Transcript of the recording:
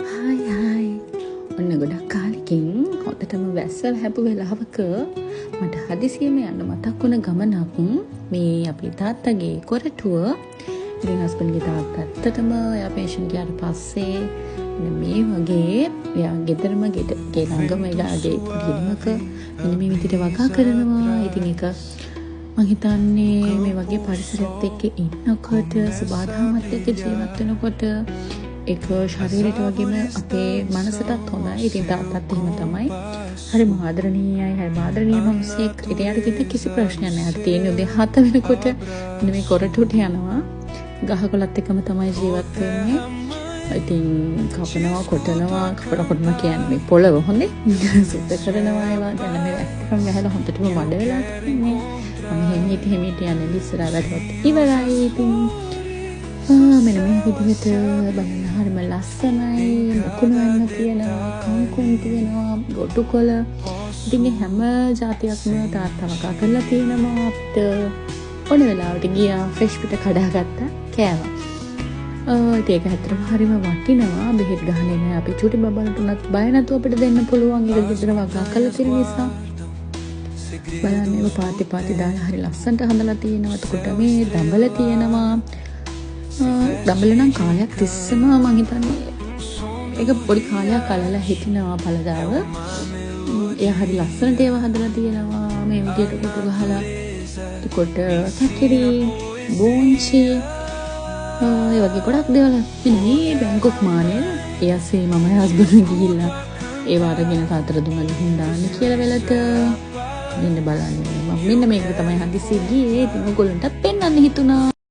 Hi ඔන්න ගොඩක් කාලෙකින් හොඳටම වැස්සල හැපු වෙලාවක මට හදිසියෙම යන්න මතක් වුණ ගමනක් මේ අපේ තාත්තගේ කොරටුව. ඉතින් හස්බන්ඩ්ගේ තාත්තා ඇත්තටම එයා පෙන්ෂන් ගියාට පස්සේ මේ වගේ එයා ගෙදරම ගේ ළඟම එයාගේ ගෙදරක මෙන්න මේ විදිහට වගා කරනවා. ඉතින් ඒක මම හිතන්නේ මේ වගේ පරිසරයත් එක්ක ඉන්නකොට සබාධාමත් එක්ක ජීවත් වෙනකොට ඒක ශරීරයට වගේම අපේ මනසටත් හොඳයි. ඉතින් තාත්තත් එහෙම තමයි. හරි ආදරණීයයි. හරි ආදරණීය මිනිස්සෙක්. ඉතින් යාට කිව්ව කිසි ප්‍රශ්නයක් නැහැ. යාට තියෙන්නේ උදේ 7 වෙනකොට මෙන්න මේ කොරටුවට යනවා. ගහකොළත් එක්කම තමයි ජීවත් වෙන්නේ. ඉතින් කපනවා කොටනවා කියන්නේ මේ පොළව හොඳේ. සුද්ධ කරනවා ඒවා දැන් මේ ඇත්තටම ගහලා හොඳටම මඩ වෙලා තියෙන්නේ. මම හිමීට යන්නේ ඉස්සරහට ඉවරයි. ඉතින් මෙන්න මේ විදිහට බලන්න හරිම ලස්සනයි. මුකුණු වෙන්න තියෙනවා, කංකුම් තියෙනවා, ගොටුකොළ. ඉතින් හැම જાතියක්ම තාත්තා වගා කරලා තියෙනවා. අපිට ඕන වෙලාවට ගියා ෆ්‍රෙෂ් පිට කඩාගත්තා කෑවා. ඒක ඇත්තටම හරිම වටිනවා. බෙහෙත් ගහන්නේ නැහැ. අපි චුටි බබලට උනත් බය නැතුව අපිට දෙන්න පුළුවන්. ඒක ගෙදර වගා කරලා තියෙන නිසා. බලන්න ඒක පාටි දාලා හරි ලස්සනට හදලා තියෙනවා. එතකොට මේ දඹල තියෙනවා. දඹල නම් කාලයක් තිස්සම මම හිතන්නේ ඒක පොඩි කාලයක් කලලා හිටිනවා පළදාව. එයා හරි ලස්සනට ඒවා හදලා තියෙනවා. මේ විදියට කොට ගහලා එතකොට කැකිරි බෝංචි ඒ වගේ ගොඩක් දේවල් මේ බැංකුක් මානේ එයාසේ මම හස්බන්ඩ් ගිහිල්ලා ඒව අරගෙන තාත්තට දුන්නා ගිහින් දාන්න කියලා වෙලට මෙන්න බලන්න මම මෙන්න මේක තමයි හදිස්සියේ ගියේ. ඉතින් ඔයගොල්ලන්ටත් පෙන්වන්න හිතුණා.